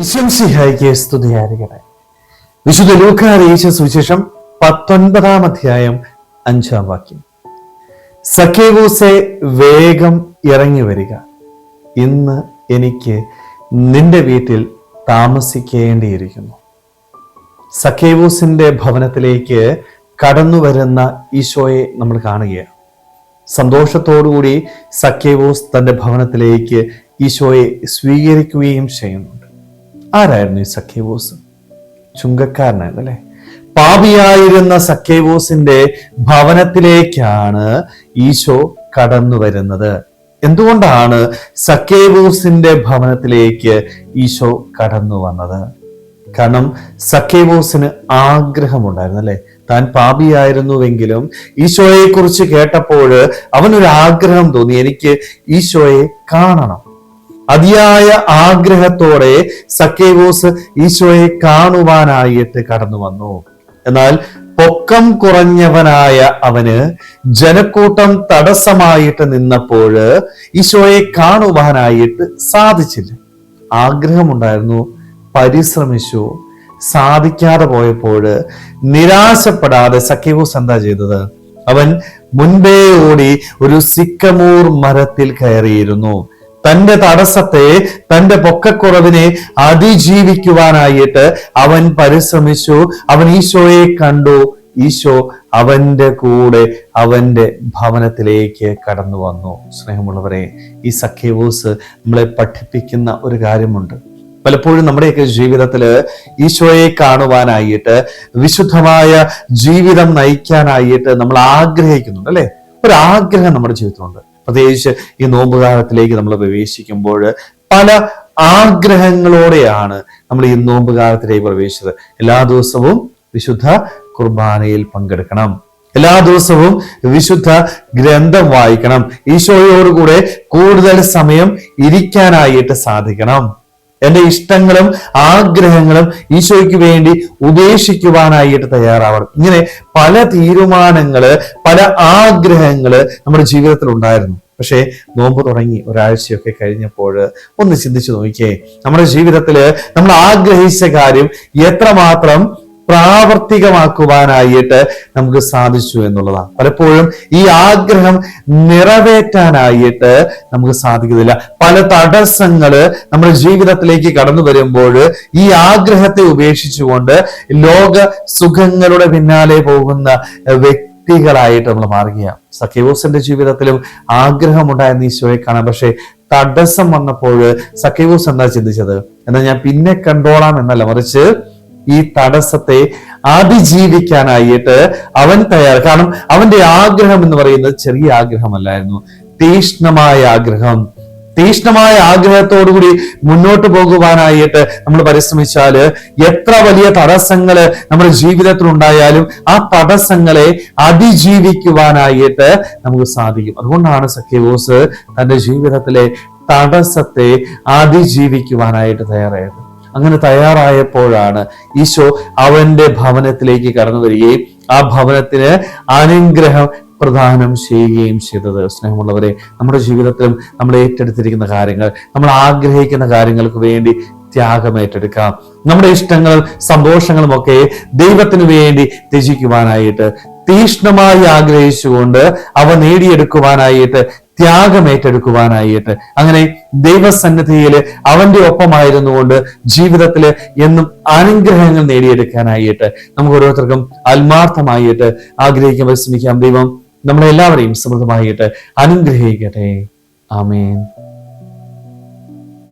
ഈശോമിശിഹായ്ക്ക് സ്തുതിയായിരിക്കട്ടെ. വിശുദ്ധ ലൂക്ക അറിയിച്ച സുവിശേഷം 19-ാം അധ്യായം 5-ാം വാക്യം. സക്കേവൂസേ, വേഗം ഇറങ്ങി വരിക, ഇന്ന് എനിക്ക് നിന്റെ വീട്ടിൽ താമസിക്കേണ്ടിയിരിക്കുന്നു. സക്കേവൂസിന്റെ ഭവനത്തിലേക്ക് കടന്നു വരുന്ന ഈശോയെ നമ്മൾ കാണുകയാണ്. സന്തോഷത്തോടുകൂടി സക്കേവൂസ് തന്റെ ഭവനത്തിലേക്ക് ഈശോയെ സ്വീകരിക്കുകയും ചെയ്യുന്നുണ്ട്. ആരായിരുന്നു ഈ സക്കേവൂസ്? ചുങ്കക്കാരനായിരുന്നു അല്ലെ? പാപിയായിരുന്ന സക്കേവൂസിന്റെ ഭവനത്തിലേക്കാണ് ഈശോ കടന്നു വരുന്നത്. എന്തുകൊണ്ടാണ് സക്കേവൂസിന്റെ ഭവനത്തിലേക്ക് ഈശോ കടന്നു വന്നത്? കാരണം സക്കേവൂസിന് ആഗ്രഹമുണ്ടായിരുന്നു അല്ലെ? താൻ പാപിയായിരുന്നുവെങ്കിലും ഈശോയെ കുറിച്ച് കേട്ടപ്പോൾ അവനൊരു ആഗ്രഹം തോന്നി, എനിക്ക് ഈശോയെ കാണണം. അതിയായ ആഗ്രഹത്തോടെ സക്കേവൂസ് ഈശോയെ കാണുവാനായിട്ട് കടന്നു വന്നു. എന്നാൽ പൊക്കം കുറഞ്ഞവനായ അവന് ജനക്കൂട്ടം തടസ്സമായിട്ട് നിന്നപ്പോൾ ഈശോയെ കാണുവാനായിട്ട് സാധിച്ചില്ല. ആഗ്രഹമുണ്ടായിരുന്നു, പരിശ്രമിച്ചു, സാധിക്കാതെ പോയപ്പോൾ നിരാശപ്പെടാതെ സക്കേവൂസ് എന്താ ചെയ്തത്? അവൻ മുൻപേ ഓടി ഒരു സിക്കമൂർ മരത്തിൽ കയറിയിരുന്നു. തന്റെ തടസ്സത്തെ, തന്റെ പൊക്കക്കുറവിനെ അതിജീവിക്കുവാനായിട്ട് അവൻ പരിശ്രമിച്ചു. അവൻ ഈശോയെ കണ്ടു. ഈശോ അവന്റെ കൂടെ അവന്റെ ഭവനത്തിലേക്ക് കടന്നു വന്നു. സ്നേഹമുള്ളവരെ, ഈ സക്കേവൂസ് നമ്മളെ പഠിപ്പിക്കുന്ന ഒരു കാര്യമുണ്ട്. പലപ്പോഴും നമ്മുടെയൊക്കെ ജീവിതത്തില് ഈശോയെ കാണുവാനായിട്ട്, വിശുദ്ധമായ ജീവിതം നയിക്കാനായിട്ട് നമ്മൾ ആഗ്രഹിക്കുന്നുണ്ട് അല്ലെ? ഒരാഗ്രഹം നമ്മുടെ ജീവിതത്തിലുണ്ട്. പ്രത്യേകിച്ച് ഈ നോമ്പുകാലത്തിലേക്ക് നമ്മൾ പ്രവേശിക്കുമ്പോൾ പല ആഗ്രഹങ്ങളോടെയാണ് നമ്മൾ ഈ നോമ്പുകാലത്തിലേക്ക് പ്രവേശിച്ചത്. എല്ലാ ദിവസവും വിശുദ്ധ കുർബാനയിൽ പങ്കെടുക്കണം, എല്ലാ ദിവസവും വിശുദ്ധ ഗ്രന്ഥം വായിക്കണം, ഈശോയോടുകൂടെ കൂടുതൽ സമയം ഇരിക്കാനായിട്ട് സാധിക്കണം, എന്റെ ഇഷ്ടങ്ങളും ആഗ്രഹങ്ങളും ഈശോയ്ക്ക് വേണ്ടി ഉപേക്ഷിക്കുവാനായിട്ട് തയ്യാറാവണം. ഇങ്ങനെ പല തീരുമാനങ്ങള്, പല ആഗ്രഹങ്ങള് നമ്മുടെ ജീവിതത്തിൽ ഉണ്ടായിരുന്നു. പക്ഷേ നോമ്പ് തുടങ്ങി ഒരാഴ്ചയൊക്കെ കഴിഞ്ഞപ്പോൾ ഒന്ന് ചിന്തിച്ചു നോക്കിയേ, നമ്മുടെ ജീവിതത്തില് നമ്മൾ ആഗ്രഹിച്ച കാര്യം എത്രമാത്രം പ്രാവർത്തികമാക്കുവാനായിട്ട് നമുക്ക് സാധിച്ചു എന്നുള്ളതാണ്. പലപ്പോഴും ഈ ആഗ്രഹം നിറവേറ്റാനായിട്ട് നമുക്ക് സാധിക്കുന്നില്ല. പല തടസ്സങ്ങള് നമ്മുടെ ജീവിതത്തിലേക്ക് കടന്നു വരുമ്പോൾ ഈ ആഗ്രഹത്തെ ഉപേക്ഷിച്ചുകൊണ്ട് ലോക സുഖങ്ങളുടെ പിന്നാലെ പോകുന്ന വ്യക്തികളായിട്ട് നമ്മൾ മാറുകയാണ്. സക്കേവൂസിന്റെ ജീവിതത്തിലും ആഗ്രഹമുണ്ടായിരുന്ന ഈശോയെ കാണാം. പക്ഷെ തടസ്സം വന്നപ്പോൾ സക്കേവൂസ് എന്താ ചിന്തിച്ചത്? എന്നാൽ ഞാൻ പിന്നെ കണ്ടോളാം എന്നല്ല, മറിച്ച് ഈ തടസ്സത്തെ അതിജീവിക്കാനായിട്ട് അവൻ തയ്യാറ്. കാരണം അവന്റെ ആഗ്രഹം എന്ന് പറയുന്നത് ചെറിയ ആഗ്രഹമല്ലായിരുന്നു, തീഷ്ണമായ ആഗ്രഹം. തീഷ്ണമായ ആഗ്രഹത്തോടുകൂടി മുന്നോട്ട് പോകുവാനായിട്ട് നമ്മൾ പരിശ്രമിച്ചാല് എത്ര വലിയ തടസ്സങ്ങള് നമ്മുടെ ജീവിതത്തിൽ ഉണ്ടായാലും ആ തടസ്സങ്ങളെ അതിജീവിക്കുവാനായിട്ട് നമുക്ക് സാധിക്കും. അതുകൊണ്ടാണ് സക്കേവൂസ് തന്റെ ജീവിതത്തിലെ തടസ്സത്തെ അതിജീവിക്കുവാനായിട്ട് തയ്യാറായത്. അങ്ങനെ തയ്യാറായപ്പോഴാണ് ഈശോ അവന്റെ ഭവനത്തിലേക്ക് കടന്നു വരികയും ആ ഭവനത്തിന് അനുഗ്രഹം പ്രദാനം ചെയ്യുകയും ചെയ്തത്. സ്നേഹമുള്ളവരെ, നമ്മുടെ ജീവിതത്തിലും നമ്മൾ ഏറ്റെടുത്തിരിക്കുന്ന കാര്യങ്ങൾ, നമ്മൾ ആഗ്രഹിക്കുന്ന കാര്യങ്ങൾക്ക് വേണ്ടി ത്യാഗമേറ്റെടുക്കാം. നമ്മുടെ ഇഷ്ടങ്ങളും സന്തോഷങ്ങളും ഒക്കെ ദൈവത്തിന് വേണ്ടി ത്യജിക്കുവാനായിട്ട്, തീഷ്ണമായി ആഗ്രഹിച്ചുകൊണ്ട് അവ നേടിയെടുക്കുവാനായിട്ട്, ത്യാഗമേറ്റെടുക്കുവാനായിട്ട്, അങ്ങനെ ദൈവസന്നിധിയിൽ അവന്റെ ഒപ്പമായിരുന്നുകൊണ്ട് ജീവിതത്തിൽ എന്നും അനുഗ്രഹങ്ങൾ നേടിയെടുക്കാനായിട്ട് നമുക്ക് ഓരോരുത്തർക്കും ആത്മാർത്ഥമായിട്ട് ആഗ്രഹിക്കാൻ പരിശ്രമിക്കാം. ദൈവം നമ്മളെല്ലാവരെയും സമൃദ്ധമായിട്ട് അനുഗ്രഹിക്കട്ടെ. ആമേൻ.